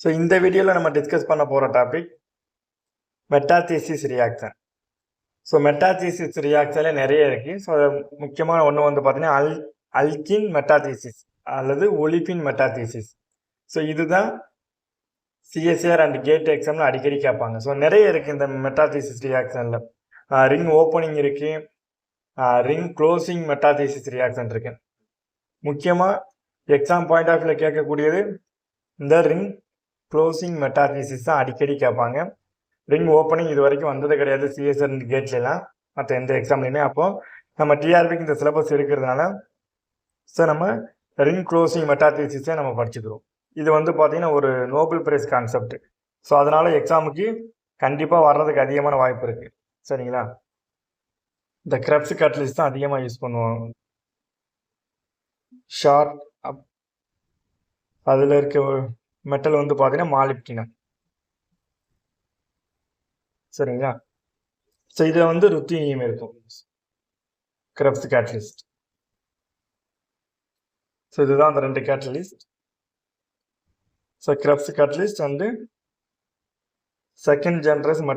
So இந்த வீடியோவில் நம்ம டிஸ்கஸ் பண்ண போகிற டாபிக் மெட்டாதீசிஸ் ரியாக்ஷன். ஸோ மெட்டாதீசிஸ் ரியாக்ஷனில் நிறைய இருக்குது. ஸோ முக்கியமான ஒன்று வந்து பார்த்தீங்கன்னா அல்கின் மெட்டாதீசிஸ் அல்லது ஒலிபின் மெட்டாதீசிஸ். ஸோ இதுதான் சிஎஸ்ஆர் அண்ட் கேட் எக்ஸாமில் அடிக்கடி கேட்பாங்க. ஸோ நிறைய இருக்குது இந்த மெட்டாதீசிஸ் ரியாக்ஷனில். ரிங் ஓப்பனிங் இருக்குது, ரிங் க்ளோசிங் மெட்டாதீசிஸ் ரியாக்ஷன் இருக்குது. முக்கியமாக எக்ஸாம் பாயிண்ட் ஆஃப் வியூவில் கேட்கக்கூடியது இந்த ரிங் க்ளோசிங் மெட்டாதீசிஸ் தான் அடிக்கடி கேட்பாங்க. ரிங் ஓப்பனிங் இது வரைக்கும் வந்தது கிடையாது சிஎஸ்ஆர் கேட்லாம், மற்ற எந்த எக்ஸாம்லையுமே. அப்போது நம்ம டிஆர்பிக்கு இந்த சிலபஸ் இருக்கிறதுனால ஸோ நம்ம ரிங் க்ளோசிங் மெட்டாதீசிஸே நம்ம படிச்சுக்கிறோம். இது வந்து பார்த்திங்கன்னா ஒரு நோபல் பிரைஸ் கான்செப்ட். ஸோ அதனால் எக்ஸாமுக்கு கண்டிப்பாக வர்றதுக்கு அதிகமான வாய்ப்பு இருக்குது. சரிங்களா? இந்த கிரெப்ஸ் கேட்டலிஸ்ட் தான் அதிகமாக யூஸ் பண்ணுவாங்க. ஷார்ட் அதில் இருக்க மெட்டல் வந்து பார்த்தீங்கன்னா மாலிப்டினம். சரிங்களா? ஸோ இதில் வந்து ருத்தீனியம் இருக்கும், கிரெப்ஸ் கேட்டலிஸ்ட். ஸோ இதுதான் அந்த ரெண்டு கேட்டலிஸ்ட். ஸோ கிரெப்ஸ் கேட்டலிஸ்ட் வந்து செகண்ட் ஜென்ரேஷன்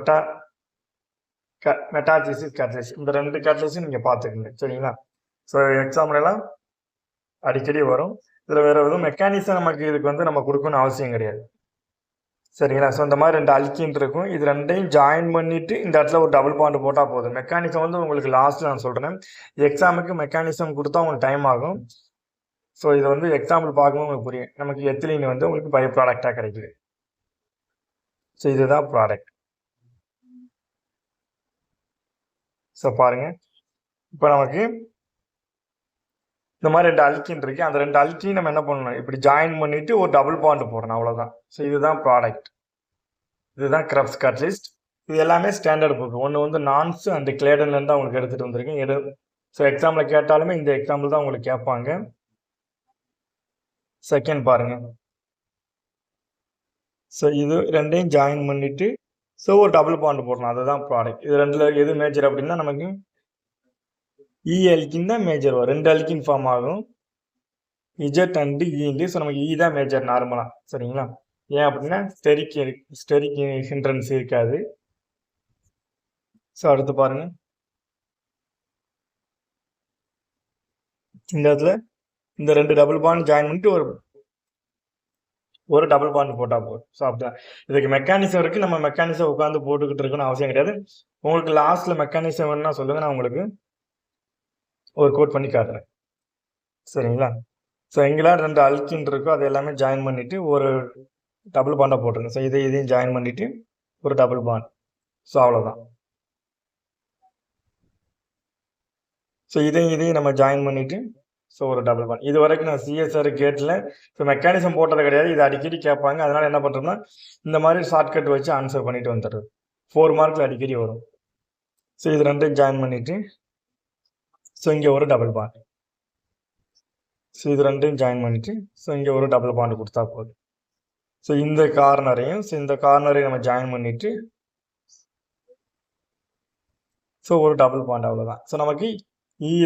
மெட்டாதீசிஸ் கேட்டலிஸ்ட். இந்த ரெண்டு கேட்டலிஸ்டும் நீங்கள் பார்த்துக்கங்க. சரிங்களா? ஸோ எக்ஸாம்லாம் அடிக்கடி வரும். இதில் வேறு எதுவும் மெக்கானிசம் நமக்கு இதுக்கு வந்து நம்ம கொடுக்கணும்னு அவசியம் கிடையாது. சரிங்களா? ஸோ இந்த மாதிரி ரெண்டு அல்கின் இருக்கும். இது ரெண்டையும் ஜாயின் பண்ணிவிட்டு இந்த இடத்துல ஒரு டபுள் பாண்டு போட்டால் போதும். மெக்கானிசம் வந்து உங்களுக்கு லாஸ்ட்டில் நான் சொல்கிறேன். எக்ஸாமுக்கு மெக்கானிசம் கொடுத்தா உங்களுக்கு டைம் ஆகும். ஸோ இதை வந்து எக்ஸாம்பிள் பார்க்கும்போது உங்களுக்கு புரியும். நமக்கு எத்திலீன் வந்து உங்களுக்கு பை ப்ராடக்டாக கிடைக்குது. ஸோ இதுதான் ப்ராடக்ட். ஸோ பாருங்கள், இப்போ நமக்கு இந்த மாதிரி ரெண்டு அல்கின் இருக்குது. அந்த ரெண்டு அல்கின் நம்ம என்ன பண்ணணும், இப்படி ஜாயின் பண்ணிவிட்டு ஒரு டபுள் பாண்டு போடணும், அவ்வளோதான். ஸோ இதுதான் ப்ராடக்ட். இதுதான் கிரெப்ஸ் கேட்டலிஸ்ட். இது எல்லாமே ஸ்டாண்டர்ட் புக். ஒன்று வந்து நான்ஸ் அண்ட் கிளேடன்லேருந்து தான் உங்களுக்கு எடுத்துகிட்டு வந்திருக்கேன். ஸோ எக்ஸாமில் கேட்டாலுமே இந்த எக்ஸாம்பிள் தான் உங்களுக்கு கேட்பாங்க. செகண்ட் பாருங்கள். ஸோ இது ரெண்டையும் ஜாயின் பண்ணிவிட்டு ஸோ ஒரு டபுள் பாண்டு போடணும், அதுதான் ப்ராடக்ட். இது ரெண்டில் எது மேஜர் அப்படின்னா நமக்கு அல்கின் தான் மேஜர் வரும். ரெண்டு அல்கின் ஃபார்ம் ஆகும், இஜெட் அண்டு இண்டு. ஸோ நமக்கு தான் மேஜர் நார்மலாக. சரிங்களா? ஏன் அப்படின்னா ஸ்டெரிக் ஹிண்ட்ரன்ஸ் இருக்காது. ஸோ அடுத்து பாருங்க, இந்த இடத்துல இந்த ரெண்டு டபுள் பாண்ட் ஜாயின் பண்ணிட்டு ஒரு டபுள் பாண்ட் போட்டால் போதும். ஸோ அப்படிதான் இதுக்கு மெக்கானிசம் இருக்குது. நம்ம மெக்கானிசம் உட்காந்து போட்டுக்கிட்டு இருக்கணும்னு அவசியம் கிடையாது. உங்களுக்கு லாஸ்ட்டில் மெக்கானிசம் வேணும்னா சொல்லுங்கள், நான் உங்களுக்கு ஒரு கோட் பண்ணி காட்டுறேன். சரிங்களா? ஸோ எங்கெல்லாம் ரெண்டு அல்கின் இருக்கோ அது எல்லாமே ஜாயின் பண்ணிவிட்டு ஒரு டபுள் பாண்டாக போட்டுருங்க. ஸோ இதையும் ஜாயின் பண்ணிவிட்டு ஒரு டபுள் பாண்ட். ஸோ அவ்வளோதான். ஸோ இதையும் நம்ம ஜாயின் பண்ணிவிட்டு ஸோ ஒரு டபுள் பாண்ட். இது வரைக்கும் நான் சிஎஸ்ஆர் கேட்டில் ஸோ மெக்கானிசம் போட்டது கிடையாது. இது அடிக்கடி கேட்பாங்க. அதனால் என்ன பண்ணுறோம்னா இந்த மாதிரி ஷார்ட்கட் வச்சு ஆன்சர் பண்ணிட்டு வந்துடுறது. 4 மார்க்கில் அடிக்கடி வரும். ஸோ இது ரெண்டையும் ஜாயின் பண்ணிவிட்டு ஸோ இங்கே ஒரு டபுள் பாண்ட். ஸோ இது ரெண்டையும் ஜாயின் பண்ணிவிட்டு ஸோ இங்கே ஒரு டபுள் பாண்ட் கொடுத்தா போதும். ஸோ இந்த கார்னரையும் நம்ம ஜாயின் பண்ணிவிட்டு ஸோ ஒரு டபுள் பாண்ட், அவ்வளோதான். ஸோ நமக்கு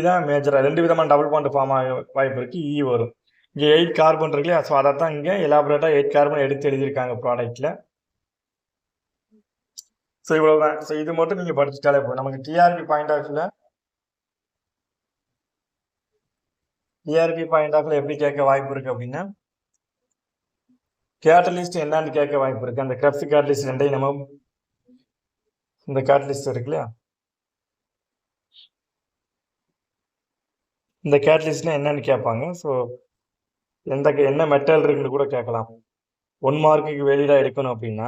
தான் மேஜராக ரெண்டு விதமான டபுள் பாண்ட் ஃபார்ம் ஆக வாய்ப்பு இருக்குது. வரும். இங்கே 8 கார்பன் இருக்கு இல்லையா? ஸோ அதை தான் இங்கே எலாபரேட்டாக 8 கார்பன் எடுத்து எழுதியிருக்காங்க ப்ராடக்ட்டில். ஸோ இவ்வளோ தான். ஸோ இது மட்டும் நீங்கள் படிச்சுட்டாலே போதும். நமக்கு டிஆர்பி பாயிண்ட் ஆஃப் வியூவில் எப்படி கேட்க வாய்ப்பு இருக்குது அப்படின்னா, கேட்டலிஸ்ட் என்னன்னு கேட்க வாய்ப்பு இருக்குது. அந்த கிரெப்ஸ் கேட்டலிஸ்ட் ரெண்டையும் நம்ம இந்த கேட்டலிஸ்ட் இருக்கு இல்லையா, இந்த கேட்டலிஸ்ட்லாம் என்னன்னு கேட்பாங்க. ஸோ என்ன மெட்டல் இருக்குன்னு கூட கேட்கலாம். 1 மார்க்குக்கு வெளியிடாக எடுக்கணும் அப்படின்னா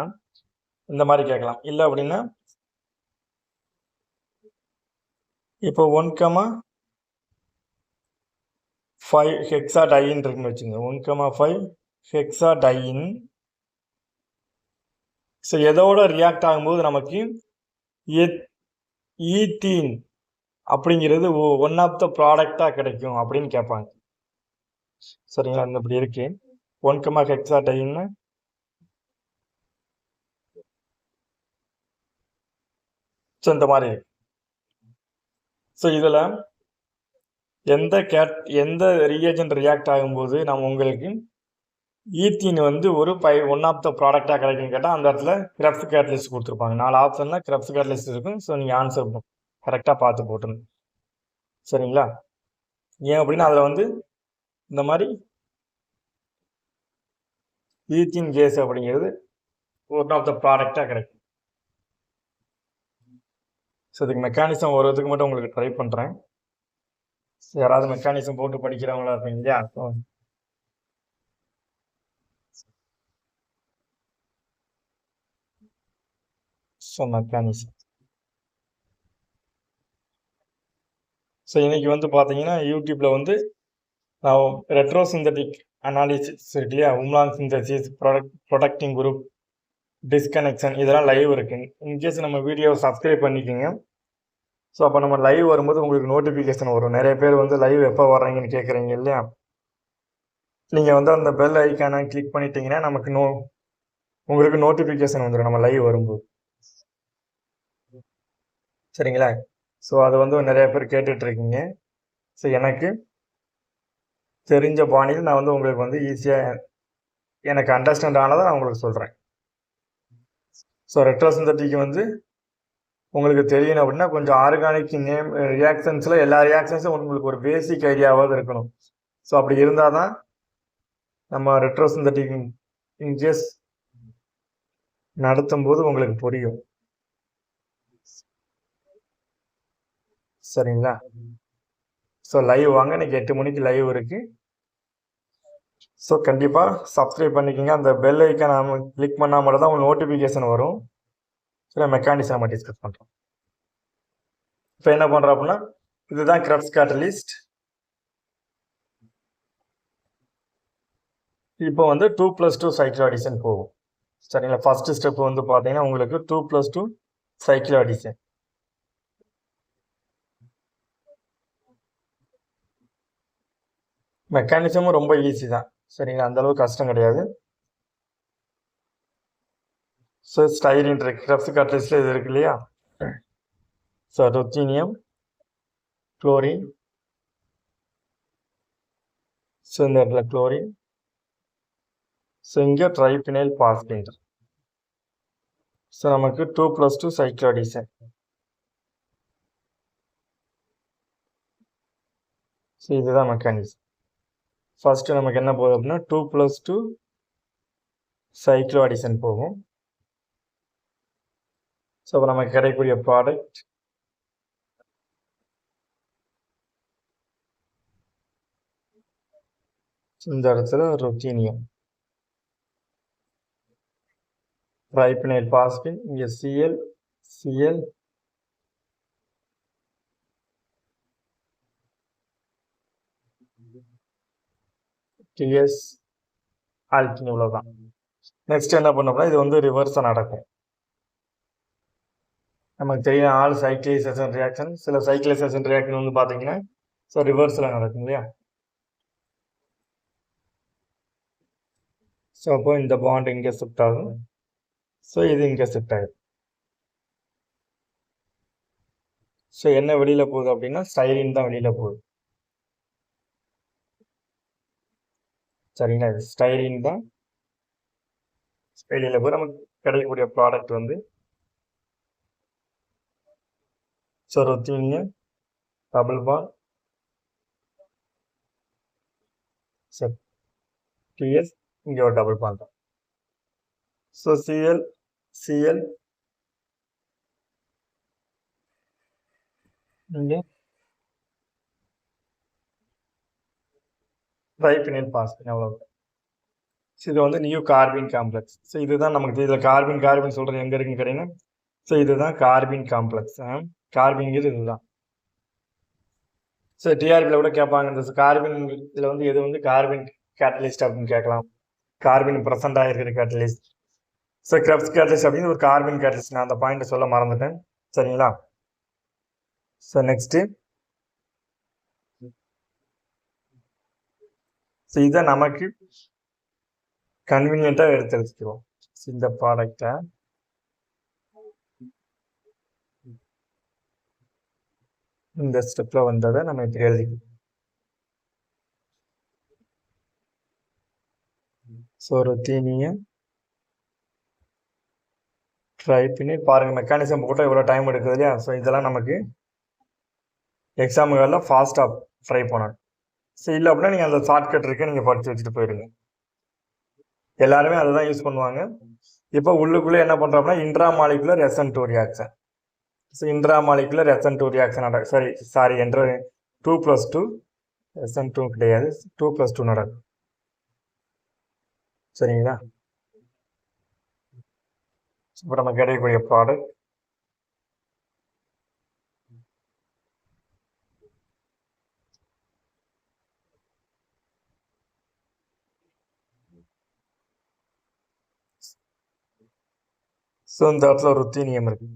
இந்த மாதிரி கேட்கலாம். இல்லை அப்படின்னா இப்போ 1,5 ஹெக்ஸாடைன் இருக்குன்னு வச்சுங்க. 1,5 ஹெக்ஸாடைன். ஸோ எதோட ரியாக்ட் ஆகும்போது நமக்கு ஈத்தீன் அப்படிங்கிறது ஒன் ஆஃப் த ப்ராடக்டாக கிடைக்கும் அப்படின்னு கேட்பாங்க. சரிங்களா? இந்த இப்படி இருக்கு 1, ஹெக்ஸாடைன்னு. ஸோ இந்த மாதிரி இருக்கு. ஸோ இதில் எந்த ரியேஜென்ட் ரியாக்ட் ஆகும்போது நம்ம உங்களுக்கு ஈத்தீன் வந்து ஒரு ஒன் ஆஃப் த ப்ராடக்டாக கிடைக்குன்னு கேட்டால் அந்த இடத்துல கிரெப்ஸ் கேட்டலிஸ்ட் கொடுத்துருப்பாங்க. 4 ஆப்ஷனில் கிரெப்ஸ் கேட்டலிஸ்ட் இருக்கும். ஸோ நீங்கள் ஆன்சர் கரெக்டாக பார்த்து போட்டுருங்க. சரிங்களா? ஏன் அப்படின்னா அதில் வந்து இந்த மாதிரி ஈத்தீன் கேஸ் அப்படிங்கிறது ஒன் ஆஃப் த ப்ராடக்டாக கிடைக்கும். ஸோ இதுக்கு மெக்கானிசம் ஒரு இதுக்கு மட்டும் உங்களுக்கு ட்ரை பண்ணுறேன். யாராவது மெக்கானிசம் போட்டு படிக்கிறவங்களா இருப்பீங்க இல்லையா? So mechanism. ஸோ இன்னைக்கு வந்து பார்த்தீங்கன்னா யூடியூப்ல வந்து ரெட்ரோ சிந்தட்டிக் அனாலிசிஸ் இருக்கு இல்லையா, உம்லான் சிந்தசிஸ், ப்ரொடக்டிங் குரூப், டிஸ்கனெக்ஷன், இதெல்லாம் லைவ் இருக்கு. இன்கேஸ் நம்ம வீடியோவை சப்ஸ்கிரைப் பண்ணிக்கோங்க. ஸோ அப்போ நம்ம லைவ் வரும்போது உங்களுக்கு நோட்டிஃபிகேஷன் வரும். நிறைய பேர் வந்து லைவ் எப்போ வர்றீங்கன்னு கேட்குறீங்க இல்லையா? நீங்கள் வந்து அந்த பெல் ஐக்கானை கிளிக் பண்ணிட்டீங்கன்னா நமக்கு உங்களுக்கு நோட்டிஃபிகேஷன் வந்துடும் நம்ம லைவ் வரும்போது. சரிங்களா? ஸோ அது வந்து நிறைய பேர் கேட்டுட்ருக்கீங்க. ஸோ எனக்கு தெரிஞ்ச பாணியில் நான் வந்து உங்களுக்கு வந்து ஈஸியாக எனக்கு அண்டர்ஸ்டாண்ட் ஆனதை நான் உங்களுக்கு சொல்கிறேன். ஸோ ரெட்ரோ சிந்தட்டிக் வந்து உங்களுக்கு தெரியணும் அப்படின்னா கொஞ்சம் ஆர்கானிக் நேம் ரியாக்ஷன்ஸில் எல்லா ரியாக்ஷன்ஸும் உங்களுக்கு ஒரு பேசிக் ஐடியாவாவது இருக்கணும். ஸோ அப்படி இருந்தால் தான் நம்ம ரெட்ரோ சிந்தட்டிக் இன்கேஸ் நடத்தும் போது உங்களுக்கு புரியும். சரிங்களா? ஸோ லைவ் வாங்க, இன்னைக்கு 8 மணிக்கு லைவ் இருக்கு. ஸோ கண்டிப்பாக சப்ஸ்கிரைப் பண்ணிக்கோங்க. அந்த பெல் ஐக்கான் நம்ம கிளிக் பண்ணால் மட்டும் தான் உங்களுக்கு நோட்டிஃபிகேஷன் வரும். சரி, மெக்கானிக்ஸ் நம்ம டிஸ்கஸ் பண்ணுறோம். இப்போ என்ன பண்ணுறோம் அப்படின்னா இதுதான் கிரெப்ஸ் கேட்டலிஸ்ட். இப்போ வந்து 2+2 சைக்கிள் அடிஷன் போகும். சரிங்களா? ஃபர்ஸ்ட் ஸ்டெப் வந்து பார்த்தீங்கன்னா உங்களுக்கு 2+2 சைக்கிள் அடிஷன். மெக்கானிசமும் ரொம்ப ஈஸி தான். சரிங்களா? அந்த அளவுக்கு கஷ்டம் கிடையாது. ஸோ ஸ்டைரின் இருக்கு, கிரெப்ஸ் கேட்டலிஸ்ட்ல இது இருக்கு இல்லையா? ஸோ ருத்தீனியம், குளோரின், ஸோ இந்த இடத்துல குளோரின், ஸோ இங்கே ட்ரைபினைல் பாஸ்பின். ஸோ நமக்கு 2+2 சைக்கிள் அடிஷன். ஸோ இதுதான் மெக்கானிசம். ஃபர்ஸ்ட் நமக்கு என்ன போகுது அப்படின்னா 2+2 சைக்கிள் அடிஷன் போகும். ஸோ இப்போ நமக்கு கிடைக்கக்கூடிய ப்ராடக்ட் இந்த இடத்துல ருத்தீனியம், ட்ரைபினைல் பாஸ்பின், இங்கே சிஎல், சிஎல், டிஎஸ், ஆல்கின், இவ்வளோதான். நெக்ஸ்ட் என்ன பண்ணோம்னா இது வந்து ரிவர்ஸாக நடக்கும். நமக்கு தெரியும் ஆல் சைக்கிளைசேஷன் ரியாக்ஷன், சில சைக்கிளைசேஷன் ரியாக்ஷன் வந்து பார்த்தீங்கன்னா ஸோ ரிவர்ஸில் நடக்கும் இல்லையா? ஸோ அப்போ இந்த பாண்ட் இங்கே ஷிஃப்ட் ஆகும். ஸோ இது இங்கே ஷிஃப்ட் ஆகும். ஸோ என்ன வெளியில் போகுது அப்படின்னா ஸ்டைரின் தான் வெளியில் போகுது. சரிங்களா? ஸ்டைரின் தான் வெளியில் போய் நமக்கு கிடைக்கக்கூடிய ப்ராடக்ட் வந்து so ruthenium double bond, so DS, இங்கே ஒரு டபுள் பாண்ட் தான். ஸோ சிஎல், சிஎல், இங்கே ட்ரைபினைல் பாஸ்பின், அவ்வளோ. இது வந்து நியூ கார்பின் காம்ப்ளெக்ஸ். ஸோ இதுதான் நமக்கு இதில் கார்பின் கார்பின் சொல்கிறது எங்கே இருக்குன்னு கேட்டிங்கன்னா ஸோ இதுதான் கார்பின் காம்ப்ளெக்ஸ். கார்பின்கிறது இதுதான். ஸோ டிஆர்பியில் கூட கேட்பாங்க இந்த கார்பின் இதில் வந்து எது வந்து கார்பின் கேட்டலிஸ்ட் அப்படின்னு கேட்கலாம். கார்பின் ப்ரெசென்ட் ஆகிருக்கிற கேட்டலிஸ்ட். ஸோ கிரெப்ஸ் கேட்டலிஸ்ட் அப்படின்னு ஒரு கார்பின் கேட்டலிஸ்ட். நான் அந்த பாயிண்ட்டை சொல்ல மறந்துட்டேன். சரிங்களா? ஸோ நெக்ஸ்ட்டு ஸோ இதை நமக்கு கன்வீனியண்ட்டாக எடுத்து வச்சுக்குவோம். இந்த ப்ராடக்டை இந்த ஸ்டெப்பில் வந்ததை நம்ம இப்படி எழுதிக்கணும். ஸோ ருத்தீனியம் ட்ரைபினில் பாருங்கள், மெக்கானிசம் போட்டால் இவ்வளோ டைம் எடுக்குது இல்லையா? ஸோ இதெல்லாம் நமக்கு எக்ஸாமுகளில் ஃபாஸ்ட்டாக ட்ரை பண்ணணும். ஸோ இல்லை அப்படின்னா நீங்கள் அந்த ஷார்ட்கட் இருக்க நீங்கள் படித்து வச்சுட்டு போயிடுங்க. எல்லாருமே அதை தான் யூஸ் பண்ணுவாங்க. இப்போ உள்ளுக்குள்ளே என்ன பண்ணுறோம்னா intra molecular SN2 reaction. So intra molecular SN2 reaction sorry என்ற 2+2 SN2 கிடையாது, 2+2 நடக்கும். சரிங்களா? இப்போ நம்ம கிடைக்கக்கூடிய ப்ராடக்ட் ஸோ இந்த இடத்துல ருத்தீனியம் இருக்கு,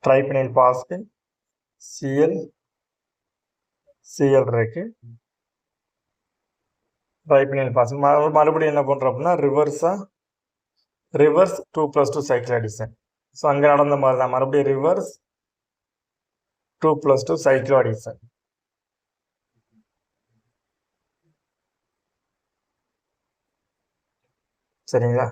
ட்ரைபினைல் பாஸ்பின் Cl இருக்கு, ட்ரைபினைல் பாஸ்பின் மறுபடியும் என்ன பண்ணுறோம் அப்படின்னா ரிவர்ஸ் 2+2 சைக்கிள் அடிஷன். ஸோ அங்கே நடந்த மாதிரி தான் மறுபடியும் ரிவர்ஸ் 2+2 சைக்கிள் அடிஷன். சரிங்களா?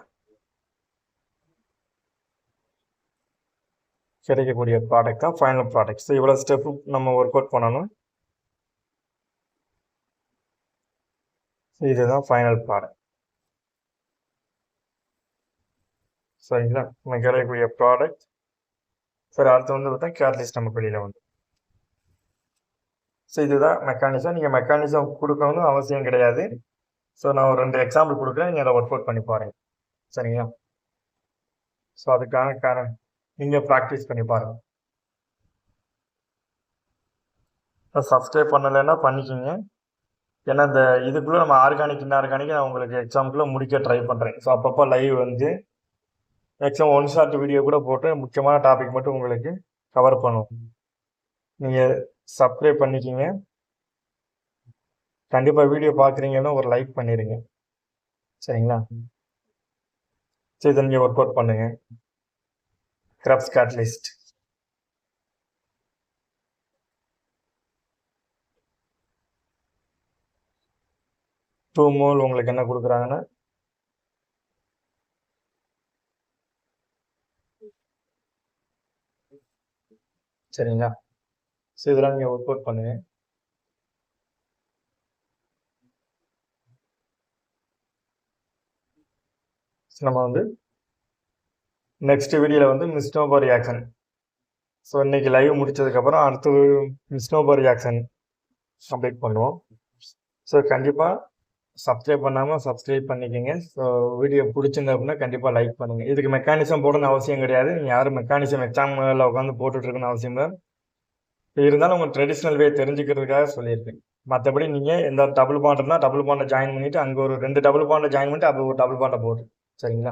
கிடைக்கக்கூடிய ப்ராடக்ட் தான் ஃபைனல் ப்ராடக்ட். ஸோ இவ்வளோ ஸ்டெப்பு நம்ம ஒர்க் அவுட் பண்ணணும். இதுதான் ஃபைனல் ப்ராடக்ட். சரிங்களா? நம்ம கிடைக்கக்கூடிய ப்ராடக்ட். சரி, அடுத்து வந்து பார்த்தா கேட்டலிஸ்ட் நமக்கு வெளியில் வந்து. ஸோ இதுதான் மெக்கானிசம். நீங்கள் மெக்கானிசம் கொடுக்கணும்னு அவசியம் கிடையாது. ஸோ நான் ஒரு 2 எக்ஸாம்பிள் கொடுக்குறேன், நீங்கள் அதை ஒர்க் அவுட் பண்ணி பாருங்க. சரிங்களா? ஸோ அதுக்கான காரணம் நீங்கள் ப்ராக்டிஸ் பண்ணி பாருங்கள். சப்ஸ்கிரைப் பண்ணலைன்னா பண்ணிக்கோங்க. ஏன்னா இந்த இதுக்குள்ளே நம்ம ஆர்கானிக் நான் உங்களுக்கு எக்ஸாமுக்குள்ளே முடிக்க ட்ரை பண்ணுறேன். ஸோ அப்பப்போ லைவ் வந்து மேக்ஸிமம் 1 ஷார்ட் வீடியோ கூட போட்டு முக்கியமான டாபிக் மட்டும் உங்களுக்கு கவர் பண்ணுவோம். நீங்கள் சப்ஸ்கிரைப் பண்ணிக்கிங்க. கண்டிப்பாக வீடியோ பார்க்குறீங்கன்னா ஒரு லைக் பண்ணிடுங்க. சரிங்களா? சரி, இதை நீங்கள் ஒர்க் அவுட் பண்ணுங்கள். கிரப்ஸ் கேட்டலிஸ்ட் டூ மோல் உங்களுக்கு என்ன கொடுக்குறாங்கன்னா சரிங்களா? ஸோ இதெல்லாம் நீங்கள் ஒர்க் அவுட் பண்ணுங்க. நம்ம வந்து நெக்ஸ்ட் வீடியோவில் வந்து மிஸ்னோபா ரியாக்ஷன். ஸோ இன்னைக்கு லைவ் முடிச்சதுக்கப்புறம் அடுத்து மிஸ்னோபா ரியாக்ஷன் கம்ப்ளீட் பண்ணுவோம். ஸோ கண்டிப்பாக சப்ஸ்கிரைப் பண்ணாமல் சப்ஸ்கிரைப் பண்ணிக்கோங்க. ஸோ வீடியோ பிடிச்சிருந்த அப்படின்னா கண்டிப்பாக லைக் பண்ணுங்கள். இதுக்கு மெக்கானிசம் போடணும்னு அவசியம் கிடையாது. நீங்கள் யாரும் மெக்கானிசம் எக்ஸாமில் உட்காந்து போட்டுட்ருக்குன்னு அவசியம் இல்லை. இருந்தாலும் உங்கள் ட்ரெடிஷ்னல் வே தெரிஞ்சுக்கிறதுக்காக சொல்லியிருக்கேன். மற்றபடி நீங்கள் எந்த டபுள் பாண்ட் இருந்தால் டபுள் பாண்டை ஜாயின் பண்ணிவிட்டு அங்கே ஒரு 2 டபுள் பாண்டை ஜாயின் பண்ணிட்டு அப்போ ஒரு டபுள் பாண்டை போட்டு. சரிங்களா?